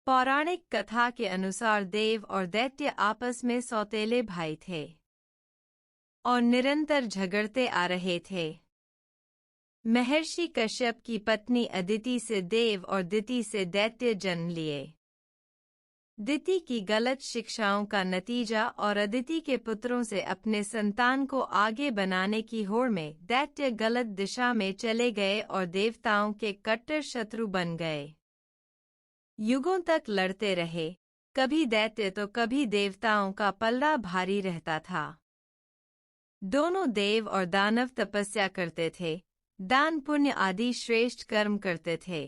पौराणिक कथा के अनुसार देव और दैत्य आपस में सौतेले भाई थे और निरंतर झगड़ते आ रहे थे। महर्षि कश्यप की पत्नी अदिति से देव और दिति से दैत्य जन्म लिए। दिति की गलत शिक्षाओं का नतीजा और अदिति के पुत्रों से अपने संतान को आगे बनाने की होड़ में दैत्य गलत दिशा में चले गए और देवताओं के कट्टर शत्रु बन गए। युगों तक लड़ते रहे, कभी दैत्य तो कभी देवताओं का पल्ला भारी रहता था। दोनों देव और दानव तपस्या करते थे, दान पुण्य आदि श्रेष्ठ कर्म करते थे।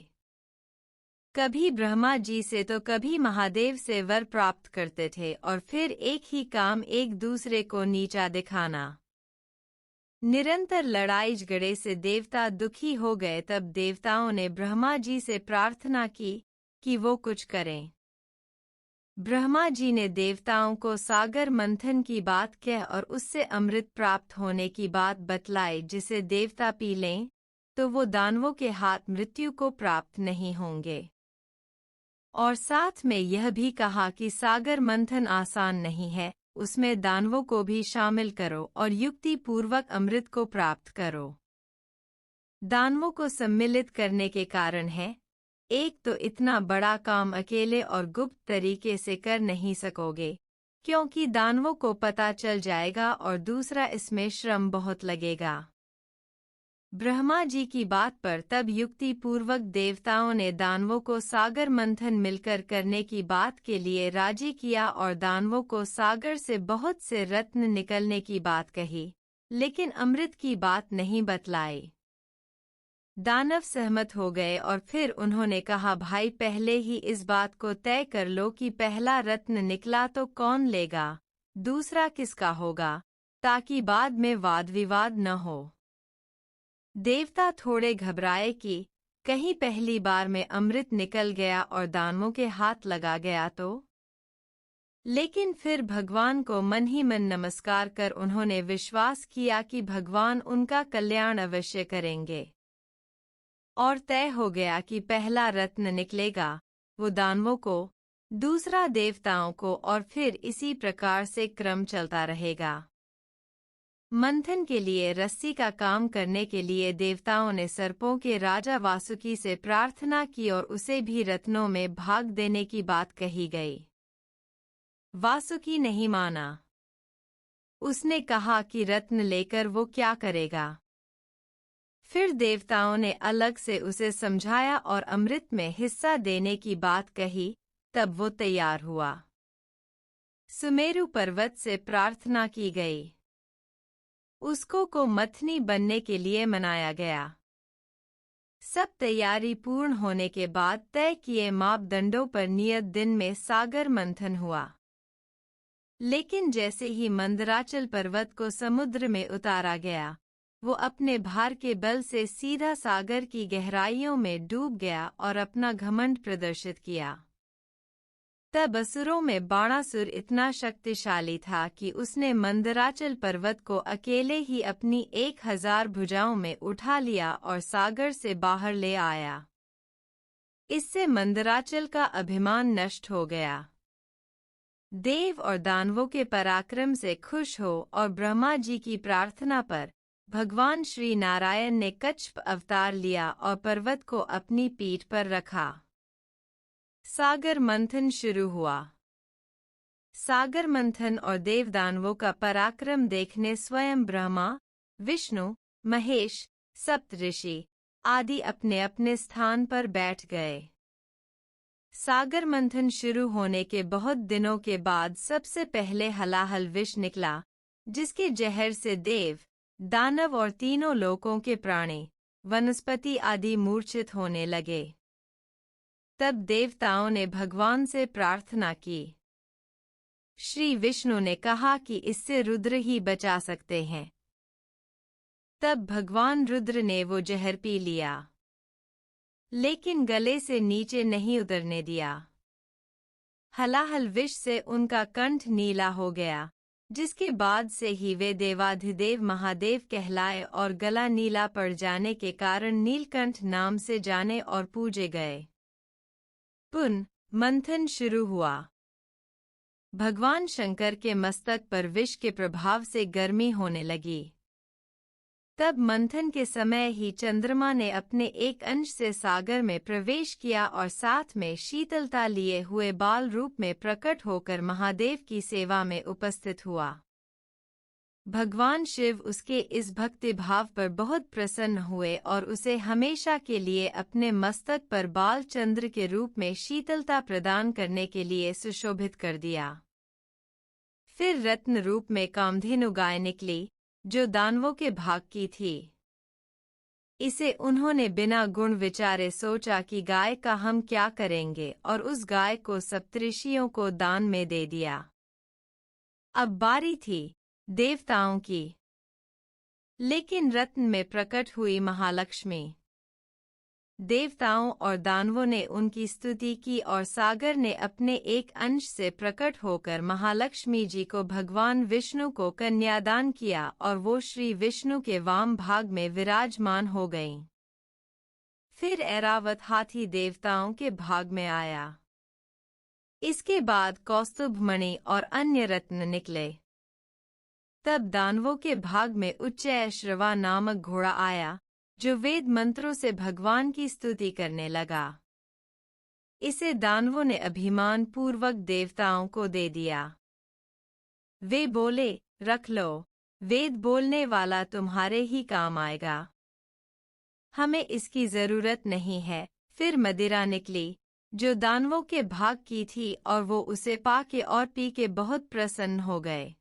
कभी ब्रह्मा जी से तो कभी महादेव से वर प्राप्त करते थे और फिर एक ही काम एक दूसरे को नीचा दिखाना। निरंतर लड़ाई झगड़े से देवता दुखी हो गए। तब देवताओं ने ब्रह्मा जी से प्रार्थना की कि वो कुछ करें। ब्रह्मा जी ने देवताओं को सागर मंथन की बात कह और उससे अमृत प्राप्त होने की बात बतलाई, जिसे देवता पी लें तो वो दानवों के हाथ मृत्यु को प्राप्त नहीं होंगे। और साथ में यह भी कहा कि सागर मंथन आसान नहीं है, उसमें दानवों को भी शामिल करो और युक्ति पूर्वक अमृत को प्राप्त करो। दानवों को सम्मिलित करने के कारण है, एक तो इतना बड़ा काम अकेले और गुप्त तरीके से कर नहीं सकोगे, क्योंकि दानवों को पता चल जाएगा, और दूसरा इसमें श्रम बहुत लगेगा। ब्रह्मा जी की बात पर तब युक्ति पूर्वक देवताओं ने दानवों को सागर मंथन मिलकर करने की बात के लिए राजी किया और दानवों को सागर से बहुत से रत्न निकलने की बात कही, लेकिन अमृत की बात नहीं बतलाई। दानव सहमत हो गए और फिर उन्होंने कहा, भाई पहले ही इस बात को तय कर लो कि पहला रत्न निकला तो कौन लेगा, दूसरा किसका होगा, ताकि बाद में वाद विवाद न हो। देवता थोड़े घबराए कि कहीं पहली बार में अमृत निकल गया और दानवों के हाथ लगा गया तो। लेकिन फिर भगवान को मन ही मन नमस्कार कर उन्होंने विश्वास किया कि भगवान उनका कल्याण अवश्य करेंगे। और तय हो गया कि पहला रत्न निकलेगा वो दानवों को, दूसरा देवताओं को, और फिर इसी प्रकार से क्रम चलता रहेगा। मंथन के लिए रस्सी का काम करने के लिए देवताओं ने सर्पों के राजा वासुकी से प्रार्थना की और उसे भी रत्नों में भाग देने की बात कही गई। वासुकी नहीं माना। उसने कहा कि रत्न लेकर वो क्या करेगा। फिर देवताओं ने अलग से उसे समझाया और अमृत में हिस्सा देने की बात कही, तब वो तैयार हुआ। सुमेरु पर्वत से प्रार्थना की गई। उसको को मथनी बनने के लिए मनाया गया। सब तैयारी पूर्ण होने के बाद तय किए मापदंडों पर नियत दिन में सागर मंथन हुआ। लेकिन जैसे ही मंदराचल पर्वत को समुद्र में उतारा गया, वो अपने भार के बल से सीधा सागर की गहराइयों में डूब गया और अपना घमंड प्रदर्शित किया। तब असुरों में बाणासुर इतना शक्तिशाली था कि उसने मंदराचल पर्वत को अकेले ही अपनी 1000 भुजाओं में उठा लिया और सागर से बाहर ले आया। इससे मंदराचल का अभिमान नष्ट हो गया। देव और दानवों के पराक्रम से खुश हो और ब्रह्मा जी की प्रार्थना पर भगवान श्री नारायण ने कच्छप अवतार लिया और पर्वत को अपनी पीठ पर रखा। सागर मंथन शुरू हुआ। सागर मंथन और देवदानवों का पराक्रम देखने स्वयं ब्रह्मा, विष्णु, महेश, सप्तऋषि आदि अपने अपने स्थान पर बैठ गए। सागर मंथन शुरू होने के बहुत दिनों के बाद सबसे पहले हलाहल विष निकला, जिसके जहर से देव, दानव और तीनों लोकों के प्राणी, वनस्पति आदि मूर्छित होने लगे। तब देवताओं ने भगवान से प्रार्थना की। श्री विष्णु ने कहा कि इससे रुद्र ही बचा सकते हैं। तब भगवान रुद्र ने वो जहर पी लिया, लेकिन गले से नीचे नहीं उतरने दिया। हलाहल विष से उनका कंठ नीला हो गया, जिसके बाद से ही वे देवाधिदेव महादेव कहलाए और गला नीला पड़ जाने के कारण नीलकंठ नाम से जाने और पूजे गए। पुन मंथन शुरू हुआ। भगवान शंकर के मस्तक पर विष के प्रभाव से गर्मी होने लगी। तब मंथन के समय ही चंद्रमा ने अपने एक अंश से सागर में प्रवेश किया और साथ में शीतलता लिए हुए बाल रूप में प्रकट होकर महादेव की सेवा में उपस्थित हुआ। भगवान शिव उसके इस भक्ति भाव पर बहुत प्रसन्न हुए और उसे हमेशा के लिए अपने मस्तक पर बाल चंद्र के रूप में शीतलता प्रदान करने के लिए सुशोभित कर दिया। फिर रत्न रूप में कामधेनु गाय निकली, जो दानवों के भाग की थी। इसे उन्होंने बिना गुण विचारे सोचा कि गाय का हम क्या करेंगे, और उस गाय को सप्तऋषियों को दान में दे दिया। अब बारी थी देवताओं की। लेकिन रत्न में प्रकट हुई महालक्ष्मी। देवताओं और दानवों ने उनकी स्तुति की और सागर ने अपने एक अंश से प्रकट होकर महालक्ष्मी जी को भगवान विष्णु को कन्यादान किया और वो श्री विष्णु के वाम भाग में विराजमान हो गईं। फिर ऐरावत हाथी देवताओं के भाग में आया। इसके बाद कौस्तुभ मणि और अन्य रत्न निकले। तब दानवों के भाग में उच्चैश्रवा नामक घोड़ा आया, जो वेद मंत्रों से भगवान की स्तुति करने लगा। इसे दानवों ने अभिमान पूर्वक देवताओं को दे दिया। वे बोले, रख लो, वेद बोलने वाला तुम्हारे ही काम आएगा, हमें इसकी जरूरत नहीं है। फिर मदिरा निकली, जो दानवों के भाग की थी, और वो उसे पाके और पी के बहुत प्रसन्न हो गए।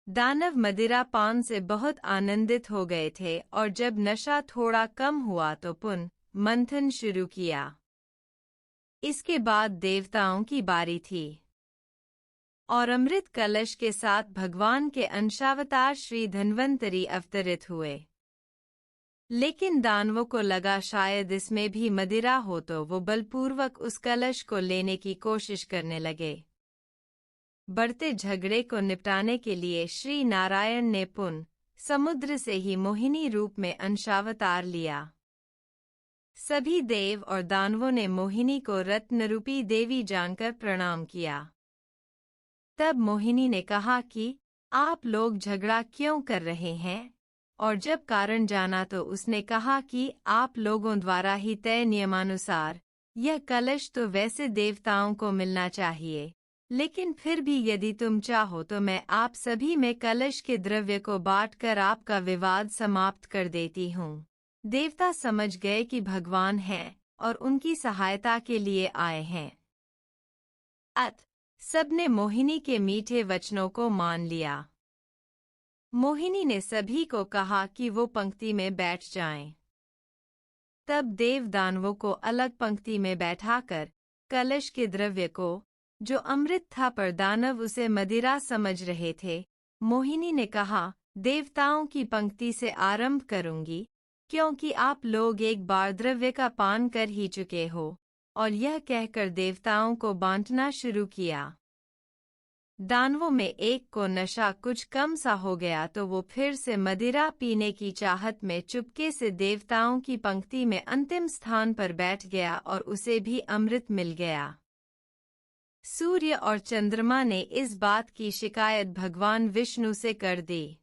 दानव मदिरा पान से बहुत आनंदित हो गए थे, और जब नशा थोड़ा कम हुआ तो पुनः मंथन शुरू किया। इसके बाद देवताओं की बारी थी, और अमृत कलश के साथ भगवान के अंशावतार श्री धन्वंतरी अवतरित हुए। लेकिन दानवों को लगा शायद इसमें भी मदिरा हो, तो वो बलपूर्वक उस कलश को लेने की कोशिश करने लगे। बढ़ते झगड़े को निपटाने के लिए श्री नारायण ने पुनः समुद्र से ही मोहिनी रूप में अंशावतार लिया। सभी देव और दानवों ने मोहिनी को रत्नरूपी देवी जानकर प्रणाम किया। तब मोहिनी ने कहा कि आप लोग झगड़ा क्यों कर रहे हैं, और जब कारण जाना तो उसने कहा कि आप लोगों द्वारा ही तय नियमानुसार यह कलश तो वैसे देवताओं को मिलना चाहिए, लेकिन फिर भी यदि तुम चाहो तो मैं आप सभी में कलश के द्रव्य को बांटकर आपका विवाद समाप्त कर देती हूँ। देवता समझ गए कि भगवान हैं और उनकी सहायता के लिए आए हैं। सबने मोहिनी के मीठे वचनों को मान लिया। मोहिनी ने सभी को कहा कि वो पंक्ति में बैठ जाएं। तब देव दानवों को अलग पंक्ति में बैठाकर कलश के द्रव्य को, जो अमृत था पर दानव उसे मदिरा समझ रहे थे, मोहिनी ने कहा, देवताओं की पंक्ति से आरंभ करूंगी, क्योंकि आप लोग एक बार द्रव्य का पान कर ही चुके हो। और यह कहकर देवताओं को बांटना शुरू किया। दानवों में एक को नशा कुछ कम सा हो गया, तो वो फिर से मदिरा पीने की चाहत में चुपके से देवताओं की पंक्ति में अंतिम स्थान पर बैठ गया और उसे भी अमृत मिल गया। सूर्य और चंद्रमा ने इस बात की शिकायत भगवान विष्णु से कर दी।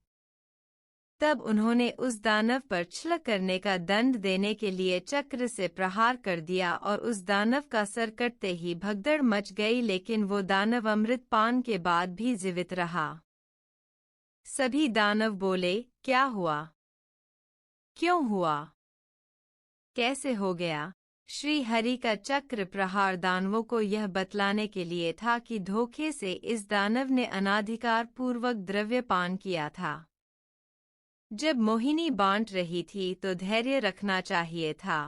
तब उन्होंने उस दानव पर छल करने का दंड देने के लिए चक्र से प्रहार कर दिया, और उस दानव का सर कटते ही भगदड़ मच गई, लेकिन वो दानव अमृत पान के बाद भी जीवित रहा। सभी दानव बोले, क्या हुआ, क्यों हुआ, कैसे हो गया? श्री हरि का चक्र प्रहार दानवों को यह बतलाने के लिए था कि धोखे से इस दानव ने अनाधिकार पूर्वक द्रव्य पान किया था। जब मोहिनी बांट रही थी तो धैर्य रखना चाहिए था,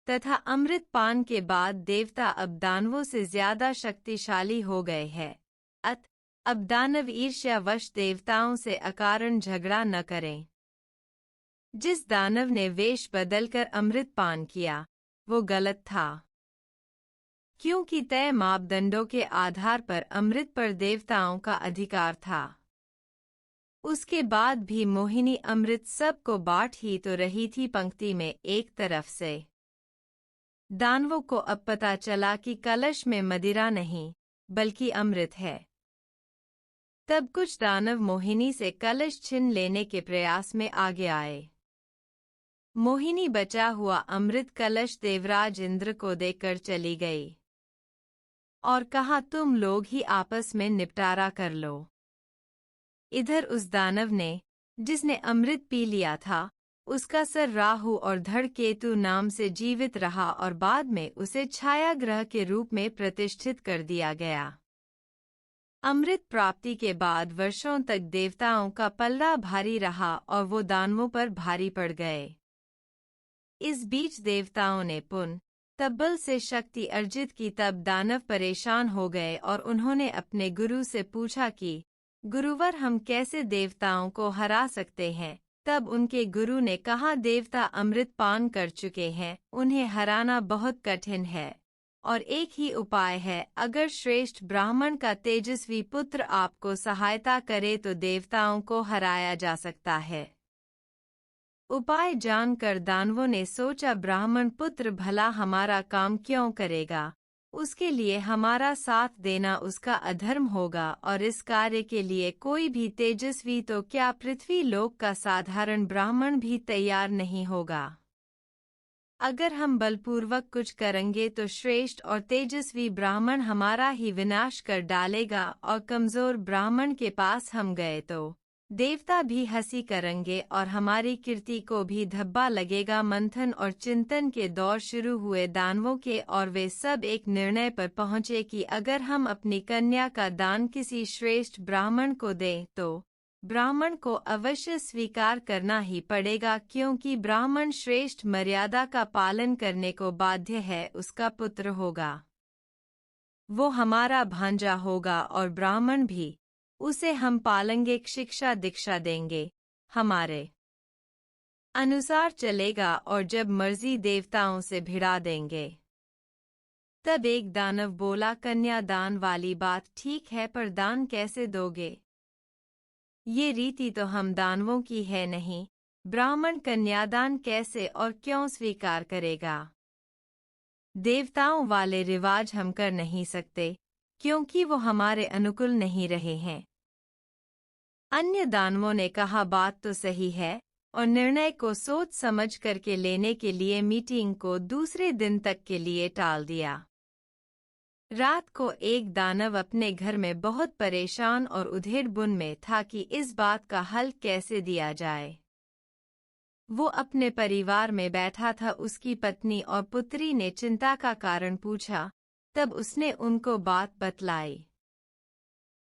तथा अमृत पान के बाद देवता अब दानवों से ज्यादा शक्तिशाली हो गए हैं। अब दानव ईर्ष्यावश देवताओं से अकारण झगड़ा न करें। जिस दानव ने वेश बदलकर अमृत पान किया, वो गलत था, क्योंकि तय मापदंडों के आधार पर अमृत पर देवताओं का अधिकार था। उसके बाद भी मोहिनी अमृत सबको बांट ही तो रही थी पंक्ति में एक तरफ से। दानवों को अब पता चला कि कलश में मदिरा नहीं बल्कि अमृत है। तब कुछ दानव मोहिनी से कलश छीन लेने के प्रयास में आगे आए। मोहिनी बचा हुआ अमृत कलश देवराज इंद्र को देकर चली गई और कहा, तुम लोग ही आपस में निपटारा कर लो। इधर उस दानव ने, जिसने अमृत पी लिया था, उसका सर राहु और धड़ केतु नाम से जीवित रहा और बाद में उसे छाया ग्रह के रूप में प्रतिष्ठित कर दिया गया। अमृत प्राप्ति के बाद वर्षों तक देवताओं का पल्ला भारी रहा और वो दानवों पर भारी पड़ गए। इस बीच देवताओं ने पुन तब्बल से शक्ति अर्जित की। तब दानव परेशान हो गए और उन्होंने अपने गुरु से पूछा कि गुरुवर, हम कैसे देवताओं को हरा सकते हैं? तब उनके गुरु ने कहा, देवता अमृत पान कर चुके हैं, उन्हें हराना बहुत कठिन है और एक ही उपाय है। अगर श्रेष्ठ ब्राह्मण का तेजस्वी पुत्र आपको सहायता करे तो देवताओं को हराया जा सकता है। उपाय जानकर दानवों ने सोचा, ब्राह्मण पुत्र भला हमारा काम क्यों करेगा? उसके लिए हमारा साथ देना उसका अधर्म होगा और इस कार्य के लिए कोई भी तेजस्वी तो क्या पृथ्वी लोक का साधारण ब्राह्मण भी तैयार नहीं होगा। अगर हम बलपूर्वक कुछ करेंगे तो श्रेष्ठ और तेजस्वी ब्राह्मण हमारा ही विनाश कर डालेगा और कमजोर ब्राह्मण के पास हम गए तो देवता भी हंसी करेंगे और हमारी कीर्ति को भी धब्बा लगेगा। मंथन और चिंतन के दौर शुरू हुए दानवों के और वे सब एक निर्णय पर पहुंचे कि अगर हम अपनी कन्या का दान किसी श्रेष्ठ ब्राह्मण को दें तो ब्राह्मण को अवश्य स्वीकार करना ही पड़ेगा, क्योंकि ब्राह्मण श्रेष्ठ मर्यादा का पालन करने को बाध्य है। उसका पुत्र होगा, वो हमारा भांजा होगा और ब्राह्मण भी, उसे हम पालेंगे, शिक्षा दीक्षा देंगे, हमारे अनुसार चलेगा और जब मर्जी देवताओं से भिड़ा देंगे। तब एक दानव बोला, कन्यादान वाली बात ठीक है, पर दान कैसे दोगे? ये रीति तो हम दानवों की है नहीं। ब्राह्मण कन्यादान कैसे और क्यों स्वीकार करेगा? देवताओं वाले रिवाज हम कर नहीं सकते, क्योंकि वो हमारे अनुकूल नहीं रहे हैं। अन्य दानवों ने कहा, बात तो सही है, और निर्णय को सोच समझ करके लेने के लिए मीटिंग को दूसरे दिन तक के लिए टाल दिया। रात को एक दानव अपने घर में बहुत परेशान और उधेड़-बुन में था कि इस बात का हल कैसे दिया जाए। वो अपने परिवार में बैठा था। उसकी पत्नी और पुत्री ने चिंता का कारण पूछा, तब उसने उनको बात बतलाई।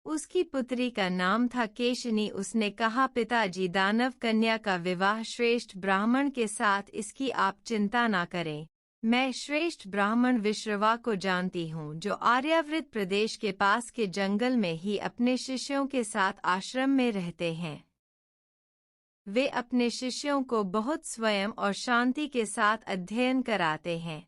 उसकी पुत्री का नाम था केशिनी। उसने कहा, पिताजी, दानव कन्या का विवाह श्रेष्ठ ब्राह्मण के साथ इसकी आप चिंता ना करें। मैं श्रेष्ठ ब्राह्मण विश्रवा को जानती हूँ, जो आर्यावृत प्रदेश के पास के जंगल में ही अपने शिष्यों के साथ आश्रम में रहते हैं। वे अपने शिष्यों को बहुत स्वयं और शांति के साथ अध्ययन कराते हैं।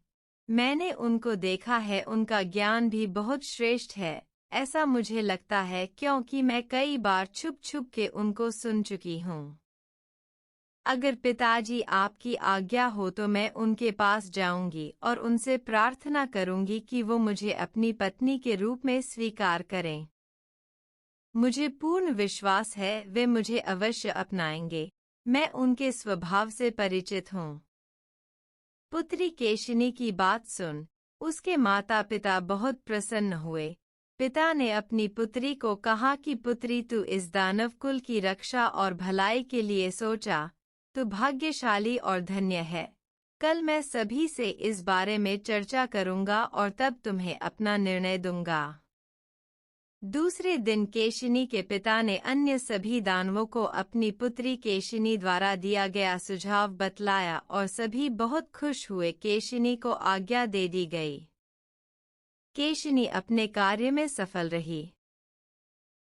मैंने उनको देखा है, उनका ज्ञान भी बहुत श्रेष्ठ है, ऐसा मुझे लगता है, क्योंकि मैं कई बार छुप छुप के उनको सुन चुकी हूँ। अगर पिताजी आपकी आज्ञा हो तो मैं उनके पास जाऊंगी और उनसे प्रार्थना करूंगी कि वो मुझे अपनी पत्नी के रूप में स्वीकार करें। मुझे पूर्ण विश्वास है वे मुझे अवश्य अपनाएंगे। मैं उनके स्वभाव से परिचित हूँ। पुत्री केशिनी की बात सुन उसके माता पिता बहुत प्रसन्न हुए। पिता ने अपनी पुत्री को कहा कि पुत्री, तू इस दानव कुल की रक्षा और भलाई के लिए सोचा, तो भाग्यशाली और धन्य है। कल मैं सभी से इस बारे में चर्चा करूंगा और तब तुम्हें अपना निर्णय दूंगा। दूसरे दिन केशिनी के पिता ने अन्य सभी दानवों को अपनी पुत्री केशिनी द्वारा दिया गया सुझाव बतलाया और सभी बहुत खुश हुए। केशिनी को आज्ञा दे दी गई। केशिनी अपने कार्य में सफल रही।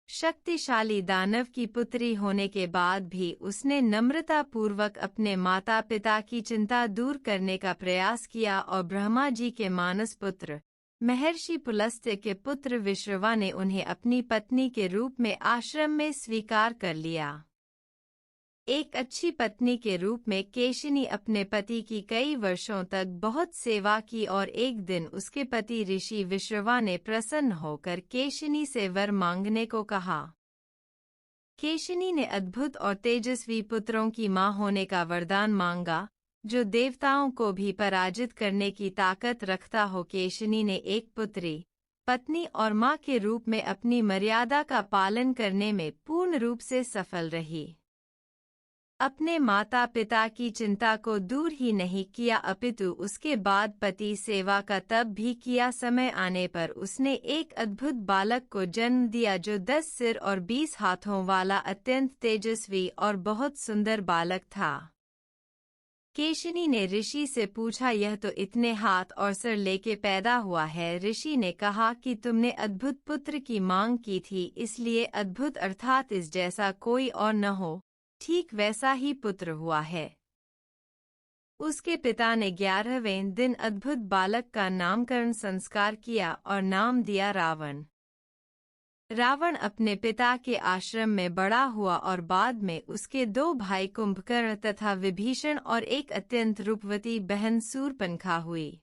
शक्तिशाली दानव की पुत्री होने के बाद भी उसने नम्रतापूर्वक अपने माता पिता की चिंता दूर करने का प्रयास किया और ब्रह्मा जी के मानस पुत्र महर्षि पुलस्त्य के पुत्र विश्रवा ने उन्हें अपनी पत्नी के रूप में आश्रम में स्वीकार कर लिया। एक अच्छी पत्नी के रूप में केशिनी अपने पति की कई वर्षों तक बहुत सेवा की और एक दिन उसके पति ऋषि विश्रवा ने प्रसन्न होकर केशिनी से वर मांगने को कहा। केशिनी ने अद्भुत और तेजस्वी पुत्रों की मां होने का वरदान मांगा, जो देवताओं को भी पराजित करने की ताकत रखता हो। केशिनी ने एक पुत्री, पत्नी और मां के रूप में अपनी मर्यादा का पालन करने में पूर्ण रूप से सफल रही। अपने माता पिता की चिंता को दूर ही नहीं किया, अपितु उसके बाद पति सेवा का तब भी किया। समय आने पर उसने एक अद्भुत बालक को जन्म दिया, जो 10 सिर और 20 हाथों वाला अत्यंत तेजस्वी और बहुत सुंदर बालक था। केशिनी ने ऋषि से पूछा, यह तो इतने हाथ और सिर लेके पैदा हुआ है। ऋषि ने कहा कि तुमने अद्भुत पुत्र की मांग की थी, इसलिए अद्भुत अर्थात इस जैसा कोई और न हो, ठीक वैसा ही पुत्र हुआ है। उसके पिता ने 11वें दिन अद्भुत बालक का नामकरण संस्कार किया और नाम दिया रावण। रावण अपने पिता के आश्रम में बड़ा हुआ और बाद में उसके 2 भाई कुंभकर्ण तथा विभीषण और एक अत्यंत रूपवती बहन शूर्पणखा हुई।